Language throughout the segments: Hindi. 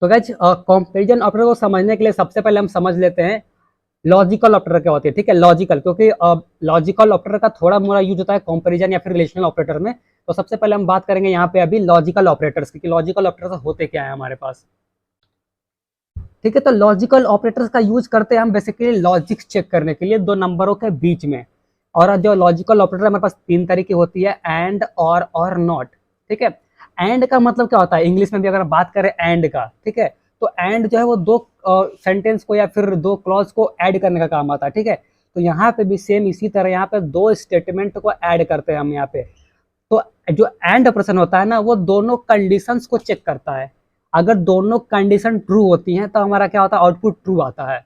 तो गाइज कंपैरिजन ऑपरेटर को समझने के लिए सबसे पहले हम समझ लेते हैं लॉजिकल ऑपरेटर क्या होती है। ठीक है, लॉजिकल, क्योंकि लॉजिकल ऑपरेटर का थोड़ा मोड़ा यूज होता है कंपैरिजन या फिर रिलेशनल ऑपरेटर में। तो सबसे पहले हम बात करेंगे यहाँ पे अभी लॉजिकल ऑपरेटर्स की, लॉजिकल ऑपरेटर्स होते क्या है हमारे पास। ठीक है, तो लॉजिकल ऑपरेटर्स का यूज करते हैं हम बेसिकली लॉजिक चेक करने के लिए दो नंबरों के बीच में। और जो लॉजिकल ऑपरेटर हमारे पास तीन तरीके होती है, एंड और नॉट। ठीक है, एंड का मतलब क्या होता है इंग्लिश में भी अगर बात करें एंड का, ठीक है, तो एंड जो है वो दो सेंटेंस को या फिर दो क्लॉज को ऐड करने का काम आता है। ठीक है, तो यहाँ पे भी सेम इसी तरह यहाँ पे दो स्टेटमेंट को ऐड करते हैं हम यहाँ पे। तो जो एंड ऑपरेशन होता है ना, वो दोनों कंडीशंस को चेक करता है। अगर दोनों कंडीशन ट्रू होती हैं तो हमारा क्या होता है, आउटपुट ट्रू आता है।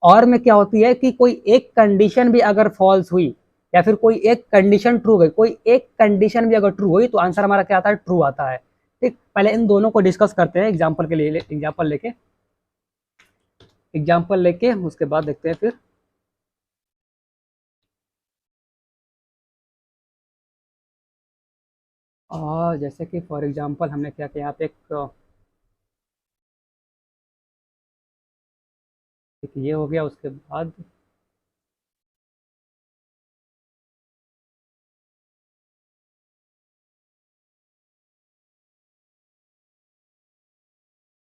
और में क्या होती है कि कोई एक कंडीशन भी अगर फॉल्स हुई या फिर कोई एक कंडीशन ट्रू गई, कोई एक कंडीशन भी अगर ट्रू हुई तो आंसर हमारा क्या आता है, ट्रू आता है। ठीक, पहले इन दोनों को डिस्कस करते हैं एग्जाम्पल के लिए, एग्जाम्पल लेके उसके बाद देखते हैं फिर। और जैसे कि फॉर एग्जाम्पल हमने क्या किया यहाँ पे एक ये हो गया, उसके बाद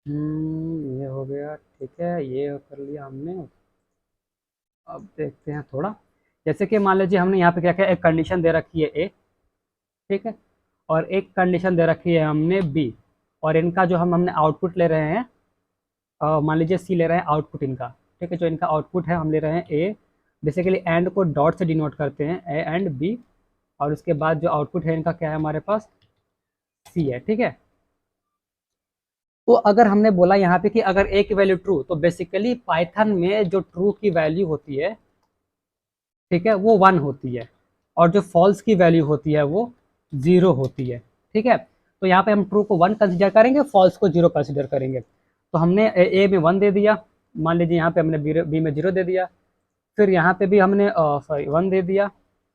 ये हो गया। ठीक है, ये कर लिया हमने। अब देखते हैं थोड़ा, जैसे कि मान लीजिए हमने यहाँ पे क्या किया, एक कंडीशन दे रखी है ए, ठीक है, और एक कंडीशन दे रखी है हमने बी, और इनका जो हमने आउटपुट ले रहे हैं, मान लीजिए सी ले रहे हैं आउटपुट इनका। ठीक है, जो इनका आउटपुट है हम ले रहे हैं ए। बेसिकली एंड को डॉट से डिनोट करते हैं, ए एंड बी, और उसके बाद जो आउटपुट है इनका क्या है हमारे पास, सी है। ठीक है, तो अगर हमने बोला यहाँ पे कि अगर ए की वैल्यू ट्रू, तो बेसिकली पाइथन में जो ट्रू की वैल्यू होती है, ठीक है, वो 1 होती है, और जो फॉल्स की वैल्यू होती है वो 0 होती है। ठीक है, तो यहाँ पे हम ट्रू को 1 कंसिडर करेंगे, फॉल्स को 0 कंसिडर करेंगे। तो हमने ए में 1 दे दिया, मान लीजिए यहाँ पे हमने बी में 0 दे दिया, फिर यहाँ पे भी हमने 1 दे दिया,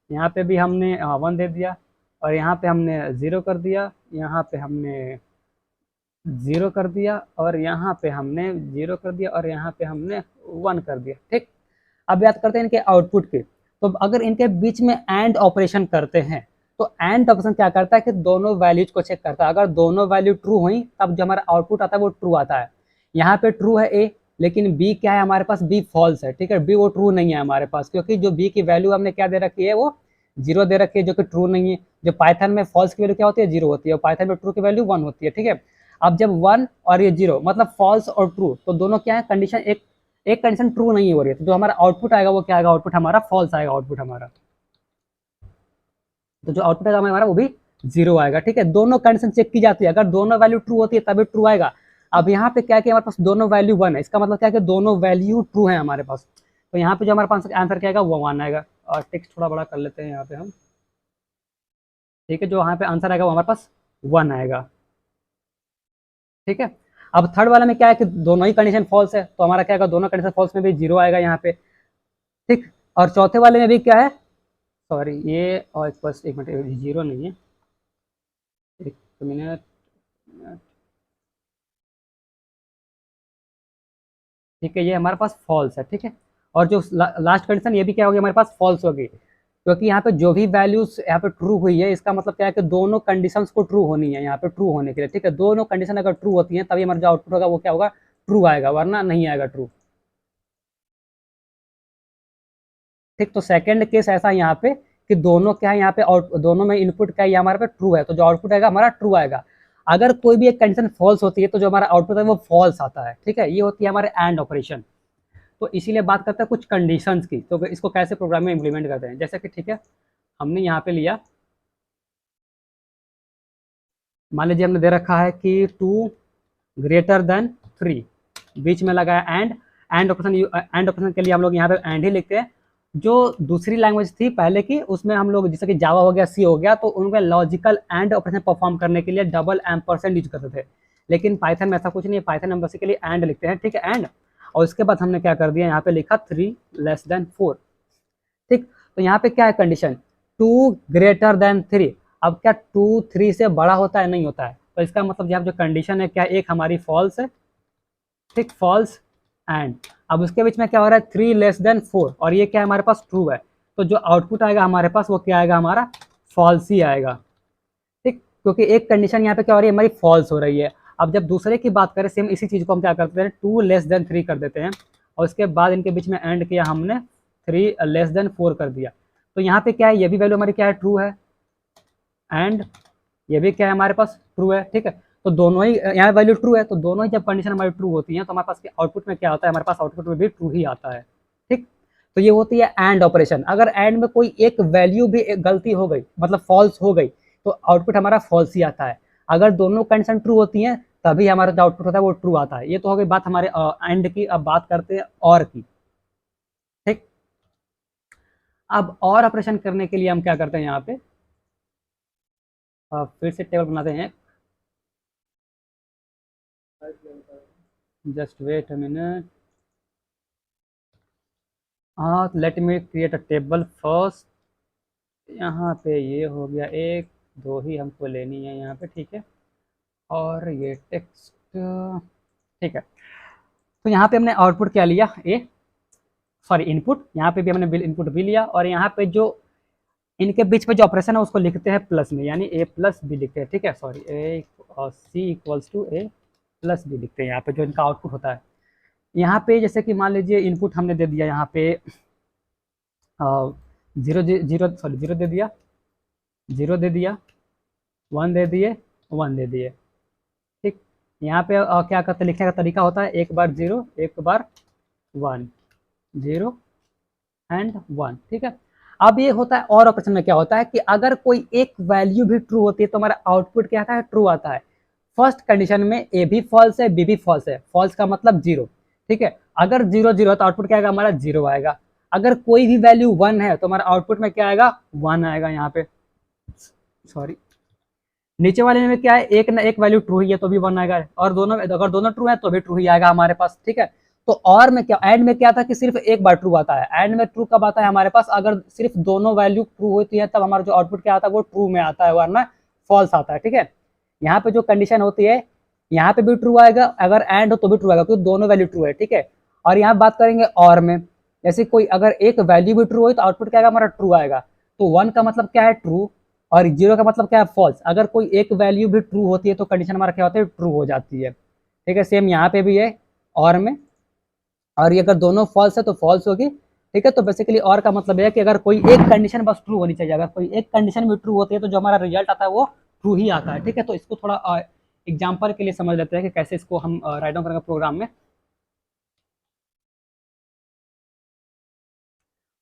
यहाँ पे भी हमने 1 दे दिया, और यहाँ पे हमने 0 कर दिया, यहाँ पे हमने 0 कर दिया, और यहाँ पे हमने 0 कर दिया, और यहाँ पे हमने 1 कर दिया। ठीक, अब बात करते हैं इनके आउटपुट की। तो अगर इनके बीच में एंड ऑपरेशन करते हैं, तो एंड ऑपरेशन क्या करता है कि दोनों वैल्यूज को चेक करता है। अगर दोनों वैल्यू ट्रू हुई तब जो हमारा आउटपुट आता है वो ट्रू आता है। यहाँ पे ट्रू है ए, लेकिन बी क्या है हमारे पास, बी फॉल्स है। ठीक है, बी वो ट्रू नहीं है हमारे पास, क्योंकि जो बी की वैल्यू हमने क्या दे रखी है, वो 0 दे रखी है, जो कि ट्रू नहीं है। जो पाइथन में फॉल्स की वैल्यू क्या होती है, 0 होती है, और पाइथन में ट्रू की वैल्यू 1 होती है। ठीक है, अब जब 1 और ये 0 मतलब फॉल्स और ट्रू, तो दोनों क्या है, कंडीशन एक कंडीशन ट्रू नहीं हो रही है, तो जो हमारा आउटपुट आएगा वो क्या आएगा, आउटपुट हमारा फॉल्स आएगा, आउटपुट हमारा। तो जो आउटपुट आएगा हमारा वो भी 0 आएगा। ठीक है, दोनों कंडीशन चेक की जाती है, अगर दोनों वैल्यू ट्रू होती है तभी ट्रू आएगा। अब यहाँ पे क्या हमारे पास दोनों वैल्यू 1 है, इसका मतलब क्या है कि दोनों वैल्यू ट्रू है हमारे पास। तो यहाँ पे जो हमारे पास आंसर क्या आएगा, वो 1 आएगा। और टेक्स्ट थोड़ा बड़ा कर लेते हैं यहाँ पे हम। ठीक है, जो यहाँ पे आंसर आएगा वो हमारे पास 1 आएगा। ठीक है, अब थर्ड वाले में क्या है कि दोनों ही कंडीशन फॉल्स है, तो हमारा क्या आएगा, दोनों कंडीशन फॉल्स में भी 0 आएगा यहाँ पे। ठीक, और चौथे वाले में भी क्या है, सॉरी ये और बस एक मिनट, 0 नहीं है, एक मिनट। ठीक है, ये हमारे पास फॉल्स है। ठीक है, और जो लास्ट कंडीशन ये भी क्या होगी हमारे पास, फॉल्स होगी, क्योंकि यहाँ पे जो भी वैल्यूज यहाँ पे ट्रू हुई है, इसका मतलब क्या है कि दोनों कंडीशंस को ट्रू होनी है यहाँ पे, ट्रू होने के लिए। ठीक है, दोनों कंडीशन अगर ट्रू होती हैं तभी हमारा जो आउटपुट होगा वो क्या होगा, ट्रू आएगा, वरना नहीं आएगा ट्रू। ठीक, तो सेकंड केस ऐसा है यहाँ पे कि दोनों क्या है यहाँ पे, आउट दोनों में इनपुट क्या है, ये हमारे पे ट्रू है, तो जो आउटपुट आएगा हमारा ट्रू आएगा। अगर कोई भी एक कंडीशन फॉल्स होती है तो जो हमारा आउटपुट है वो फॉल्स आता है। ठीक है, ये होती है हमारे एंड ऑपरेशन। तो इसीलिए बात करते हैं कुछ कंडीशंस की, तो इसको कैसे प्रोग्राम में इम्प्लीमेंट करते हैं। जैसे कि ठीक है, हमने यहाँ पे लिया, मान लीजिए हमने दे रखा है कि 2 ग्रेटर देन 3, बीच में लगाया एंड। एंड ऑपरेशन के लिए हम लोग यहाँ पे एंड ही लिखते हैं। जो दूसरी लैंग्वेज थी पहले की, उसमें हम लोग जैसे कि जावा हो गया, सी हो गया, तो उनमें लॉजिकल एंड ऑपरेशन परफॉर्म करने के लिए डबल एम्परसेंड यूज करते थे। लेकिन पाइथन में ऐसा कुछ नहीं है, पाइथन में बेसिकली एंड लिखते हैं। ठीक है, एंड, और उसके बाद हमने क्या कर दिया, यहाँ पे लिखा 3 लेस देन 4। ठीक, तो यहाँ पे क्या है कंडीशन, 2 ग्रेटर देन 3। अब क्या 2 3 से बड़ा होता है, नहीं होता है, तो इसका मतलब यहाँ जो कंडीशन है क्या, एक हमारी फॉल्स है ठीक, फॉल्स एंड। अब उसके बीच में क्या हो रहा है, 3 लेस देन 4, और ये क्या है हमारे पास ट्रू है, तो जो आउटपुट आएगा हमारे पास वो क्या आएगा, हमारा फॉल्स ही आएगा। ठीक, क्योंकि एक कंडीशन यहाँ पे क्या हो रही है, हमारी फॉल्स हो रही है। अब जब दूसरे की बात करें, सेम इसी चीज को हम क्या करते हैं, 2 लेस देन 3 कर देते हैं, और उसके बाद इनके बीच में एंड किया हमने, 3 लेस देन 4 कर दिया। तो यहाँ पे क्या है, ये भी वैल्यू हमारी क्या है, ट्रू है, एंड ये भी क्या है हमारे पास ट्रू है। ठीक है, तो दोनों ही यहाँ वैल्यू ट्रू है, तो दोनों ही जब कंडीशन हमारी ट्रू होती है तो हमारे पास आउटपुट में क्या होता है, हमारे पास आउटपुट में भी ट्रू ही आता है। ठीक, तो ये होती है एंड ऑपरेशन। अगर एंड में कोई एक वैल्यू भी एक गलती हो गई, मतलब फॉल्स हो गई, तो आउटपुट हमारा फॉल्स ही आता है। अगर दोनों कंडीशन ट्रू होती हैं तभी हमारा जो आउटपुट होता है वो ट्रू आता है। ये तो हो गई बात हमारे एंड की। अब बात करते हैं और की। ठीक, अब और ऑपरेशन करने के लिए हम क्या करते हैं, यहाँ पे फिर से टेबल बनाते हैं। जस्ट वेट अ मिनट, हाँ, let me create a table first. यहाँ पे ये हो गया, एक दो ही हमको लेनी है यहाँ पे, ठीक है। और ये टेक्स्ट, ठीक है। तो यहाँ पे हमने आउटपुट क्या लिया, ए सॉरी इनपुट, यहाँ पे भी हमने बिल इनपुट भी लिया, और यहाँ पे जो इनके बीच में जो ऑपरेशन है उसको लिखते हैं प्लस में, यानी ए प्लस बी लिखते हैं। ठीक है, sorry, A C equals to A plus B लिखते हैं यहाँ पे, जो इनका आउटपुट होता है। यहाँ पे जैसे कि मान लीजिए इनपुट हमने दे दिया यहाँ पे जीरो जीरो सॉरी जीरो दे दिया, जीरो दे दिया, वन दे दिए, वन दे दिए। ठीक, यहाँ पे क्या करते लिखने का तरीका होता है, एक बार जीरो, एक बार वन, जीरो एंड वन। ठीक है, अब ये होता है और ऑपरेशन में क्या होता है कि अगर कोई एक वैल्यू भी ट्रू होती है तो हमारा आउटपुट क्या आता है, ट्रू आता है। फर्स्ट कंडीशन में ए भी फॉल्स है, बी भी फॉल्स है, फॉल्स का मतलब जीरो। ठीक है, अगर जीरो जीरो तो आउटपुट क्या आएगा, हमारा जीरो आएगा। अगर कोई भी वैल्यू वन है तो हमारा आउटपुट में क्या आएगा, वन आएगा। यहाँ पे सॉरी, नीचे वाले में क्या है, एक ना एक वैल्यू ट्रू ही है तो भी वन आएगा, और दोनों अगर दोनों ट्रू है तो भी ट्रू ही आएगा हमारे पास। ठीक है, तो और में क्या, एंड में क्या था कि सिर्फ एक बार ट्रू आता है। एंड में ट्रू कब आता है हमारे पास, अगर सिर्फ दोनों वैल्यू ट्रू होती है तब हमारा जो आउटपुट क्या आता है वो ट्रू में आता है, वरना फॉल्स आता है। ठीक है, यहाँ पे जो कंडीशन होती है, यहाँ पे भी ट्रू आएगा, अगर एंड हो तो भी ट्रू आएगा, क्योंकि दोनों वैल्यू ट्रू है। ठीक है, और यहाँ बात करेंगे और में, जैसे कोई अगर एक वैल्यू भी ट्रू हुई तो आउटपुट क्या आएगा, हमारा ट्रू आएगा। तो वन का मतलब क्या है, ट्रू, और जीरो का मतलब क्या है, फॉल्स। अगर कोई एक वैल्यू भी ट्रू होती है तो कंडीशन हमारा क्या होता है, ट्रू हो जाती है। ठीक है, सेम यहाँ पे भी है और में, और ये अगर दोनों फॉल्स है तो फॉल्स होगी। ठीक है, तो बेसिकली और का मतलब है कि अगर कोई एक कंडीशन बस ट्रू होनी चाहिए, अगर कोई एक कंडीशन भी ट्रू होती है तो जो हमारा रिजल्ट आता है वो ट्रू ही आता है। ठीक है, तो इसको थोड़ा एग्जाम्पल के लिए समझ लेते हैं कि कैसे इसको हम राइट डाउन करेंगे प्रोग्राम में।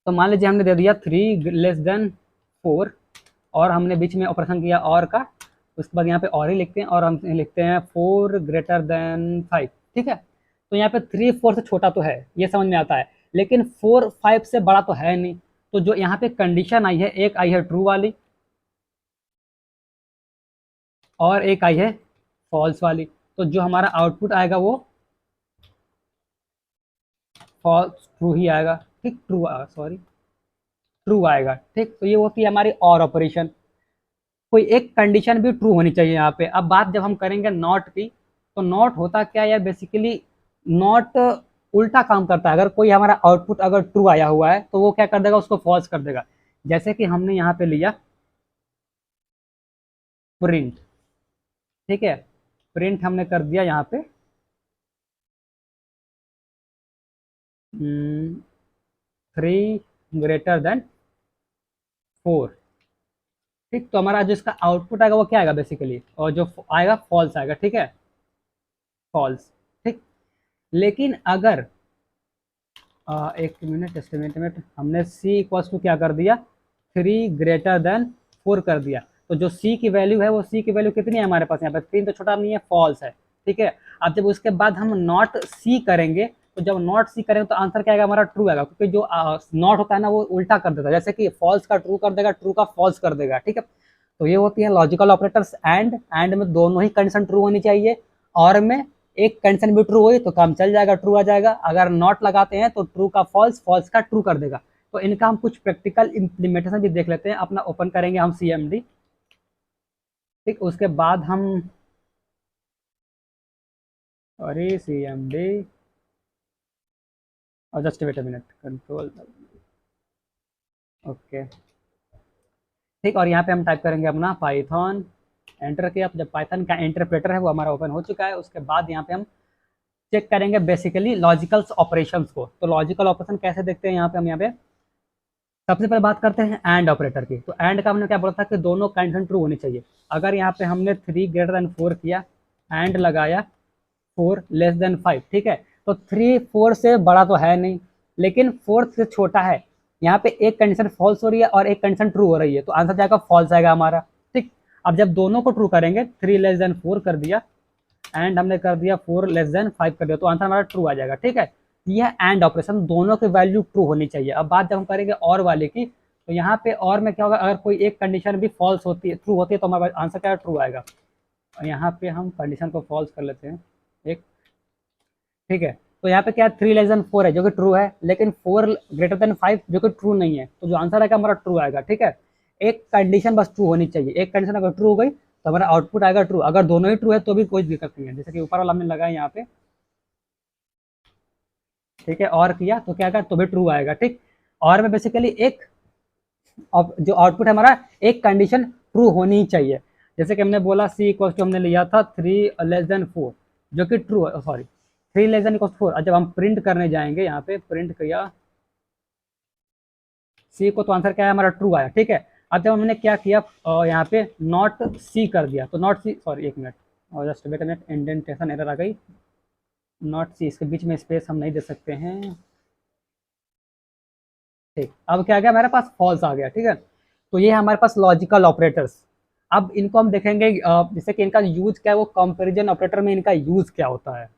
तो मान लीजिए हमने दे दिया 3 लेस देन 4, और हमने बीच में ऑपरेशन किया और का, उसके बाद यहाँ पे और ही लिखते हैं, और हम लिखते हैं 4 ग्रेटर देन 5। ठीक है, तो यहाँ पे 3 4 से छोटा तो है, ये समझ में आता है, लेकिन 4 5 से बड़ा तो है नहीं। तो जो यहाँ पे कंडीशन आई है, एक आई है ट्रू वाली और एक आई है फॉल्स वाली, तो जो हमारा आउटपुट आएगा वो फॉल्स ट्रू ही आएगा। ठीक, ट्रू सॉरी ट्रू आएगा। ठीक, तो ये होती है हमारी और ऑपरेशन। कोई एक कंडीशन भी ट्रू होनी चाहिए यहाँ पे। अब बात जब हम करेंगे नॉट की, तो नॉट होता क्या है यार, बेसिकली नॉट उल्टा काम करता है। अगर कोई हमारा आउटपुट अगर ट्रू आया हुआ है तो वो क्या कर देगा, उसको फॉल्स कर देगा। जैसे कि हमने यहाँ पे लिया प्रिंट। ठीक है, प्रिंट हमने कर दिया यहाँ पे 3 ग्रेटर देन 4। ठीक, तो हमारा जो इसका आउटपुट आएगा वो क्या आएगा बेसिकली, और जो आएगा फॉल्स आएगा। ठीक है, फॉल्स। ठीक, लेकिन अगर एक मिनट, जस्ट मिनट, हमने सी इक्वल्स टू क्या कर दिया, 3 ग्रेटर देन 4 कर दिया, तो जो सी की वैल्यू है वो सी की वैल्यू कितनी है हमारे पास, यहाँ पे 3 तो छोटा नहीं है, फॉल्स है। ठीक है, अब जब उसके बाद हम नॉट सी करेंगे, तो जब नॉट सी करेंगे तो आंसर क्या आएगा, हमारा ट्रू आएगा, क्योंकि जो नॉट होता है ना वो उल्टा कर देता है, जैसे कि फॉल्स का ट्रू कर देगा, ट्रू का फॉल्स कर देगा। ठीक है, तो ये होती है लॉजिकल ऑपरेटर्स। एंड में दोनों ही कंडीशन ट्रू होनी चाहिए, और में एक कंडीशन भी ट्रू हुई तो काम चल जाएगा, ट्रू आ जाएगा। अगर नॉट लगाते हैं तो ट्रू का फॉल्स, फॉल्स का ट्रू कर देगा। तो इनका हम कुछ प्रैक्टिकल इम्प्लीमेंटेशन भी देख लेते हैं। अपना ओपन करेंगे हम CMD। ठीक, उसके बाद हम सॉरी सी एम डी, और just wait a minute, control, okay ठीक। और यहाँ पे हम टाइप करेंगे अपना पाइथन, एंटर किया। जब पाइथन का इंटरप्रेटर है वो हमारा ओपन हो चुका है, उसके बाद यहाँ पे हम चेक करेंगे बेसिकली लॉजिकल ऑपरेशंस को। तो लॉजिकल ऑपरेशन कैसे देखते हैं यहाँ पे, हम यहाँ पे सबसे पहले बात करते हैं एंड ऑपरेटर की। तो एंड का हमने क्या बोला था कि दोनों कंडीशन ट्रू होनी चाहिए। अगर यहाँ पे हमने 3 ग्रेटर देन 4 किया, एंड लगाया 4 लेस देन 5, ठीक है, तो 3 4 से बड़ा तो है नहीं, लेकिन 4 से छोटा है। यहाँ पे एक कंडीशन फॉल्स हो रही है और एक कंडीशन ट्रू हो रही है, तो आंसर जाएगा फॉल्स आएगा हमारा, ठीक। अब जब दोनों को ट्रू करेंगे, 3 लेस देन 4 कर दिया एंड हमने कर दिया 4 लेस देन 5 कर दिया, तो आंसर हमारा ट्रू आ जाएगा, ठीक है। यह एंड ऑपरेशन, दोनों की वैल्यू ट्रू होनी चाहिए। अब बात जब हम करेंगे और वाले की, तो यहाँ पे और में क्या होगा, अगर कोई एक कंडीशन भी फॉल्स होती है, ट्रू होती है, तो हमारा आंसर क्या ट्रू आएगा। और यहाँ पे हम कंडीशन को फॉल्स कर लेते हैं एक, ठीक है। तो यहाँ पे क्या 3 लेस देन 4 है जो कि ट्रू है, लेकिन 4 ग्रेटर देन 5 जो कि ट्रू नहीं है, तो जो आंसर आएगा हमारा ट्रू आएगा, ठीक है। एक कंडीशन बस ट्रू होनी चाहिए, एक कंडीशन अगर ट्रू हो गई तो हमारा आउटपुट आएगा ट्रू। अगर दोनों ही ट्रू है तो भी कोई दिक्कत नहीं है, जैसे कि ऊपर वाला हमने लगाया यहाँ पे, ठीक है, और किया तो क्या आएगा, तो भी ट्रू आएगा, ठीक। और में बेसिकली एक जो आउटपुट है हमारा, एक कंडीशन ट्रू होनी ही चाहिए। जैसे कि हमने बोला सी इक्वल टू हमने लिया था 3 लेस देन 4 जो कि ट्रू है, सॉरी 3 लेस देन इक्वल 4। और जब हम प्रिंट करने जाएंगे, यहाँ पे प्रिंट किया सी को, तो आंसर क्या है हमारा ट्रू आया, ठीक है। अब जब हमने क्या किया, यहाँ पे नॉट सी कर दिया, तो नॉट सी, सॉरी एक मिनट, और just wait a minute, indentation error आ गई, नॉट सी, इसके बीच में स्पेस हम नहीं दे सकते हैं, ठीक। अब क्या गया हमारे पास, फॉल्स आ गया, ठीक है। तो ये है हमारे पास लॉजिकल ऑपरेटर्स। अब इनको हम देखेंगे जैसे कि इनका यूज क्या है, वो कंपैरिजन ऑपरेटर में इनका यूज क्या होता है।